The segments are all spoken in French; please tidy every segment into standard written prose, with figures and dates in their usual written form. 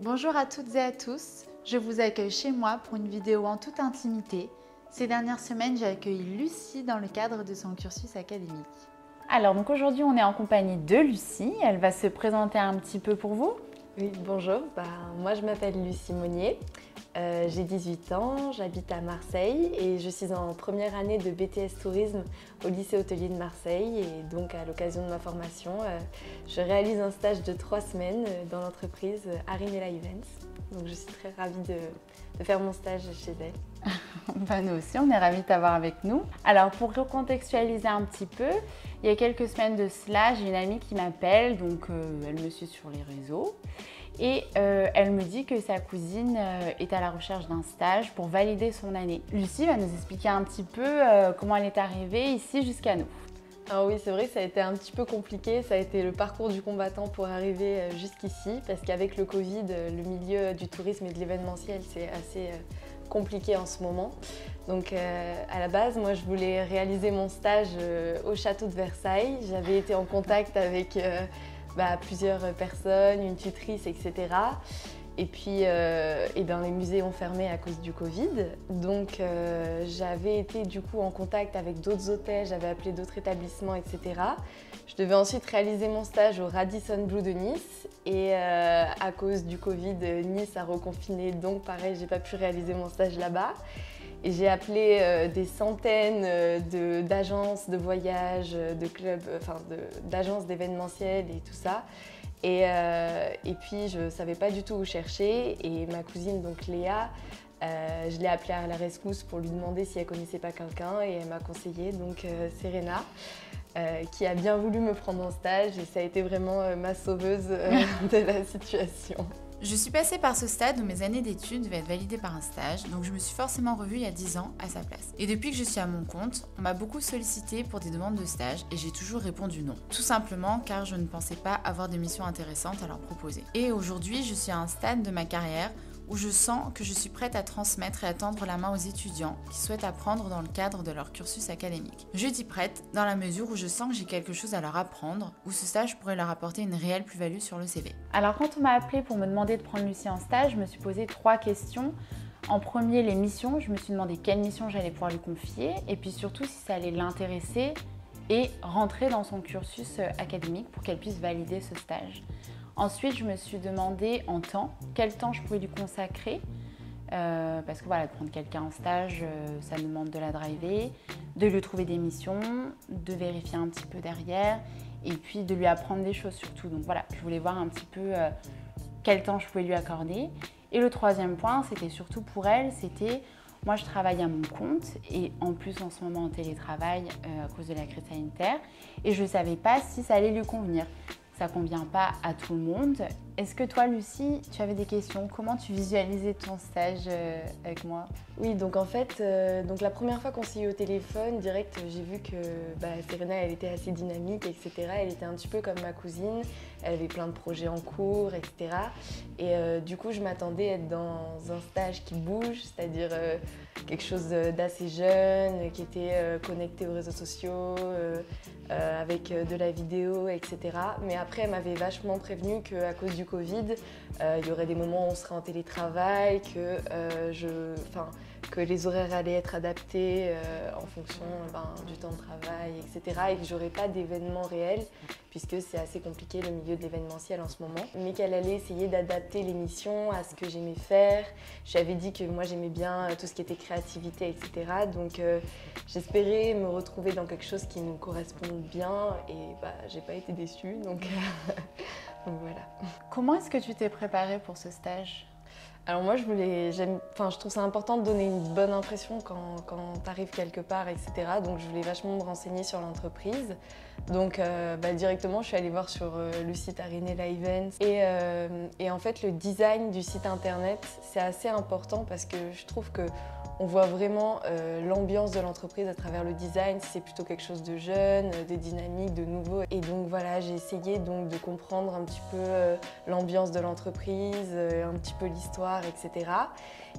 Bonjour à toutes et à tous, je vous accueille chez moi pour une vidéo en toute intimité. Ces dernières semaines, j'ai accueilli Lucie dans le cadre de son cursus académique. Alors donc aujourd'hui on est en compagnie de Lucie, elle va se présenter un petit peu pour vous. Oui, bonjour, moi je m'appelle Lucie Monnier, j'ai 18 ans, j'habite à Marseille et je suis en première année de BTS Tourisme au lycée hôtelier de Marseille et donc à l'occasion de ma formation, je réalise un stage de 3 semaines dans l'entreprise Arinella Events. Donc je suis très ravie de faire mon stage chez elle. Nous aussi, on est ravis de t'avoir avec nous. Alors pour recontextualiser un petit peu, il y a quelques semaines de cela, j'ai une amie qui m'appelle, donc elle me suit sur les réseaux et elle me dit que sa cousine est à la recherche d'un stage pour valider son année. Lucie va nous expliquer un petit peu comment elle est arrivée ici jusqu'à nous. Alors oui, c'est vrai que ça a été un petit peu compliqué, ça a été le parcours du combattant pour arriver jusqu'ici parce qu'avec le Covid, le milieu du tourisme et de l'événementiel, c'est assez compliqué en ce moment. Donc à la base, moi je voulais réaliser mon stage au château de Versailles. J'avais été en contact avec plusieurs personnes, une tutrice, etc. Et puis les musées ont fermé à cause du Covid. Donc j'avais été du coup en contact avec d'autres hôtels, j'avais appelé d'autres établissements, etc. Je devais ensuite réaliser mon stage au Radisson Blu de Nice. Et à cause du Covid, Nice a reconfiné, donc pareil, j'ai pas pu réaliser mon stage là-bas. Et j'ai appelé des centaines d'agences de voyage, de clubs, d'agences d'événementiel et tout ça. Et puis je ne savais pas du tout où chercher et ma cousine donc Léa, je l'ai appelée à la rescousse pour lui demander si elle connaissait pas quelqu'un et elle m'a conseillé donc Serena qui a bien voulu me prendre en stage et ça a été vraiment ma sauveuse de la situation. Je suis passée par ce stade où mes années d'études devaient être validées par un stage, donc je me suis forcément revue il y a 10 ans à sa place. Et depuis que je suis à mon compte, on m'a beaucoup sollicité pour des demandes de stage et j'ai toujours répondu non. Tout simplement car je ne pensais pas avoir des missions intéressantes à leur proposer. Et aujourd'hui, je suis à un stade de ma carrière où je sens que je suis prête à transmettre et à tendre la main aux étudiants qui souhaitent apprendre dans le cadre de leur cursus académique. Je dis prête dans la mesure où je sens que j'ai quelque chose à leur apprendre, où ce stage pourrait leur apporter une réelle plus-value sur le CV. Alors quand on m'a appelé pour me demander de prendre Lucie en stage, je me suis posé 3 questions. En premier, les missions. Je me suis demandé quelle mission j'allais pouvoir lui confier et puis surtout si ça allait l'intéresser et rentrer dans son cursus académique pour qu'elle puisse valider ce stage. Ensuite, je me suis demandé en temps, quel temps je pouvais lui consacrer, parce que voilà, de prendre quelqu'un en stage, ça demande de la driver, de lui trouver des missions, de vérifier un petit peu derrière, et puis de lui apprendre des choses surtout. Donc voilà, je voulais voir un petit peu quel temps je pouvais lui accorder. Et le troisième point, c'était surtout pour elle, c'était moi je travaille à mon compte et en plus en ce moment en télétravail à cause de la crise sanitaire et je ne savais pas si ça allait lui convenir. Ça ne convient pas à tout le monde. Est-ce que toi, Lucie, tu avais des questions? Comment tu visualisais ton stage avec moi? Oui, donc en fait, la première fois qu'on s'est eu au téléphone, direct, j'ai vu que Serena, elle était assez dynamique, etc. Elle était un petit peu comme ma cousine, elle avait plein de projets en cours, etc. Et du coup, je m'attendais à être dans un stage qui bouge, c'est-à-dire quelque chose d'assez jeune, qui était connecté aux réseaux sociaux, avec de la vidéo, etc. Mais après, elle m'avait vachement prévenu qu'à cause du Covid, il y aurait des moments où on serait en télétravail, que les horaires allaient être adaptés en fonction du temps de travail, etc. Et que j'aurais pas d'événements réels, puisque c'est assez compliqué le milieu de l'événementiel en ce moment. Mais qu'elle allait essayer d'adapter l'émission à ce que j'aimais faire. J'avais dit que moi j'aimais bien tout ce qui était créativité, etc. Donc j'espérais me retrouver dans quelque chose qui me corresponde bien et j'ai pas été déçue. Donc voilà. Comment est-ce que tu t'es préparée pour ce stage? Alors moi, je trouve ça important de donner une bonne impression quand tu arrives quelque part, etc. Donc je voulais vachement me renseigner sur l'entreprise. Donc directement, je suis allée voir sur le site Arinella Events. Et en fait, le design du site internet, c'est assez important parce que je trouve que on voit vraiment l'ambiance de l'entreprise à travers le design, si c'est plutôt quelque chose de jeune, de dynamique, de nouveau. Et donc voilà, j'ai essayé donc de comprendre un petit peu l'ambiance de l'entreprise, un petit peu l'histoire, etc.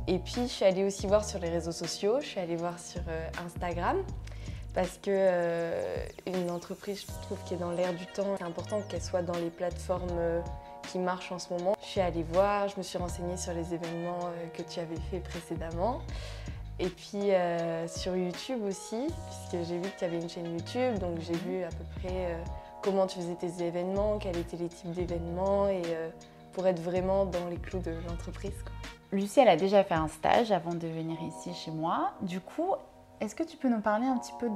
Et puis je suis allée aussi voir sur les réseaux sociaux, je suis allée voir sur Instagram. Parce que une entreprise, je trouve, qui est dans l'air du temps, c'est important qu'elle soit dans les plateformes qui marche en ce moment. Je suis allée voir, je me suis renseignée sur les événements que tu avais fait précédemment. Et puis sur YouTube aussi, puisque j'ai vu que tu avais une chaîne YouTube, donc j'ai vu à peu près comment tu faisais tes événements, quels étaient les types d'événements, et pour être vraiment dans les clous de l'entreprise, quoi. Lucie, elle a déjà fait un stage avant de venir ici chez moi. Du coup, est-ce que tu peux nous parler un petit peu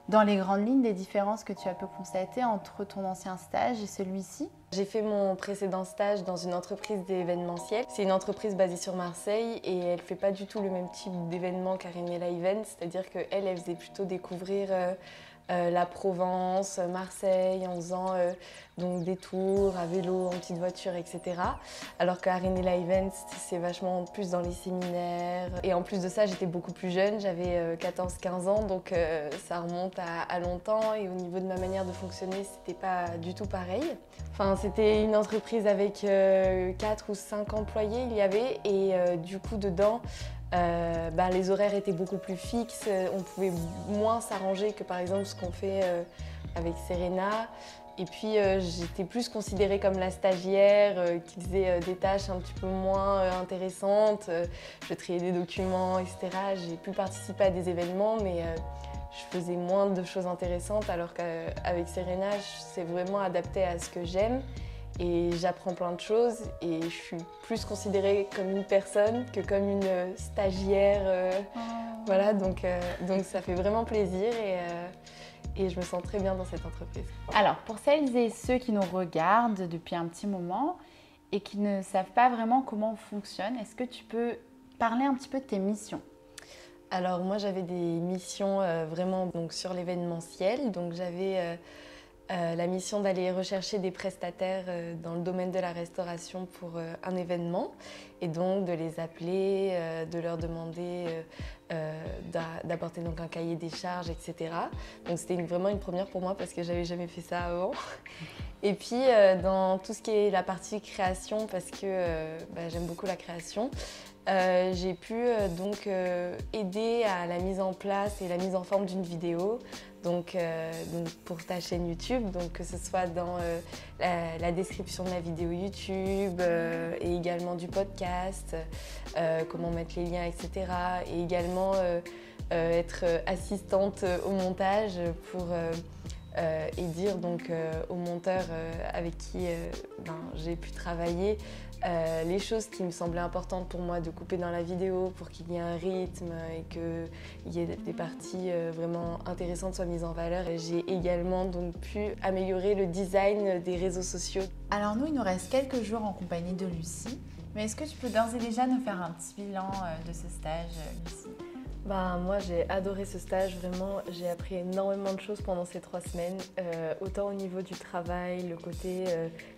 dans les grandes lignes, des différences que tu as pu constater entre ton ancien stage et celui-ci? J'ai fait mon précédent stage dans une entreprise d'événementiel. C'est une entreprise basée sur Marseille et elle ne fait pas du tout le même type d'événement qu'Arenella Event, c'est-à-dire qu'elle faisait plutôt découvrir la Provence, Marseille, en faisant donc des tours à vélo, en petite voiture, etc. Alors qu'Arenella Event, c'est vachement plus dans les séminaires. Et en plus de ça, j'étais beaucoup plus jeune, j'avais 14-15 ans, donc ça remonte à longtemps. Et au niveau de ma manière de fonctionner, c'était pas du tout pareil. Enfin, c'était une entreprise avec 4 ou 5 employés, il y avait, et du coup, dedans, les horaires étaient beaucoup plus fixes, on pouvait moins s'arranger que par exemple ce qu'on fait avec Serena. Et puis j'étais plus considérée comme la stagiaire qui faisait des tâches un petit peu moins intéressantes. Je triais des documents, etc. J'ai pu participer à des événements, mais je faisais moins de choses intéressantes, alors qu'avec Serena, c'est vraiment adapté à ce que j'aime. Et j'apprends plein de choses et je suis plus considérée comme une personne que comme une stagiaire. Voilà, donc ça fait vraiment plaisir et je me sens très bien dans cette entreprise. Alors, pour celles et ceux qui nous regardent depuis un petit moment et qui ne savent pas vraiment comment on fonctionne, est-ce que tu peux parler un petit peu de tes missions? Alors moi j'avais des missions vraiment donc, sur l'événementiel, donc j'avais la mission d'aller rechercher des prestataires dans le domaine de la restauration pour un événement et donc de les appeler, de leur demander d'apporter donc un cahier des charges, etc. Donc c'était vraiment une première pour moi parce que j'avais jamais fait ça avant. Et puis dans tout ce qui est la partie création, parce que j'aime beaucoup la création, j'ai pu donc aider à la mise en place et la mise en forme d'une vidéo. Donc pour ta chaîne YouTube, donc que ce soit dans la description de la vidéo YouTube et également du podcast, comment mettre les liens, etc. Et également être assistante au montage pour et dire donc au monteur avec qui j'ai pu travailler les choses qui me semblaient importantes pour moi de couper dans la vidéo pour qu'il y ait un rythme et qu'il y ait des parties vraiment intéressantes soient mises en valeur. J'ai également donc pu améliorer le design des réseaux sociaux. Alors nous, il nous reste quelques jours en compagnie de Lucie, mais est-ce que tu peux d'ores et déjà nous faire un petit bilan de ce stage, Lucie? Moi j'ai adoré ce stage, vraiment j'ai appris énormément de choses pendant ces 3 semaines, autant au niveau du travail, le côté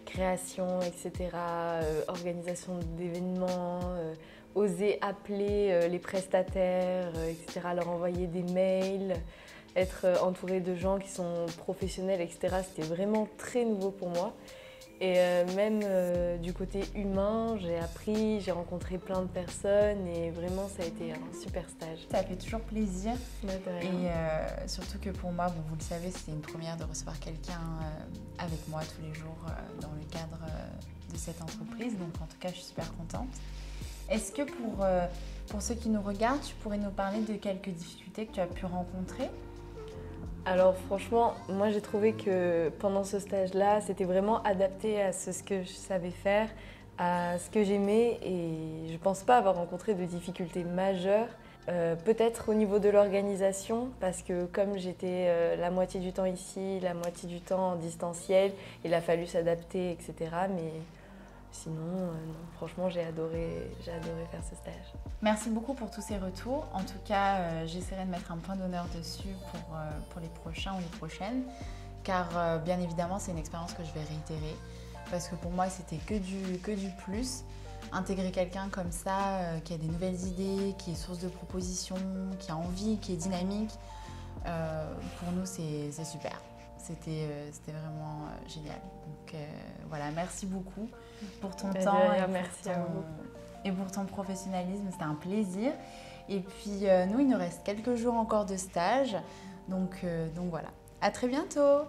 création, etc., organisation d'événements, oser appeler les prestataires, etc., leur envoyer des mails, être entourée de gens qui sont professionnels, etc., c'était vraiment très nouveau pour moi. Et même du côté humain, j'ai appris, j'ai rencontré plein de personnes et vraiment ça a été un super stage. Ça fait toujours plaisir. Et surtout que pour moi, vous le savez, c'était une première de recevoir quelqu'un avec moi tous les jours dans le cadre de cette entreprise. Donc en tout cas, je suis super contente. Est-ce que pour ceux qui nous regardent, tu pourrais nous parler de quelques difficultés que tu as pu rencontrer ? Alors franchement, moi j'ai trouvé que pendant ce stage-là, c'était vraiment adapté à ce que je savais faire, à ce que j'aimais et je ne pense pas avoir rencontré de difficultés majeures. Peut-être au niveau de l'organisation, parce que comme j'étais la moitié du temps ici, la moitié du temps en distanciel, il a fallu s'adapter, etc. Mais sinon, non, franchement, j'ai adoré faire ce stage. Merci beaucoup pour tous ces retours. En tout cas, j'essaierai de mettre un point d'honneur dessus pour les prochains ou les prochaines, car bien évidemment, c'est une expérience que je vais réitérer, parce que pour moi, c'était que du plus. Intégrer quelqu'un comme ça, qui a des nouvelles idées, qui est source de propositions, qui a envie, qui est dynamique, pour nous, c'est super. C'était vraiment génial. Donc voilà, merci beaucoup pour ton temps et pour ton professionnalisme. C'était un plaisir. Et puis nous, il nous reste quelques jours encore de stage. Donc voilà. À très bientôt.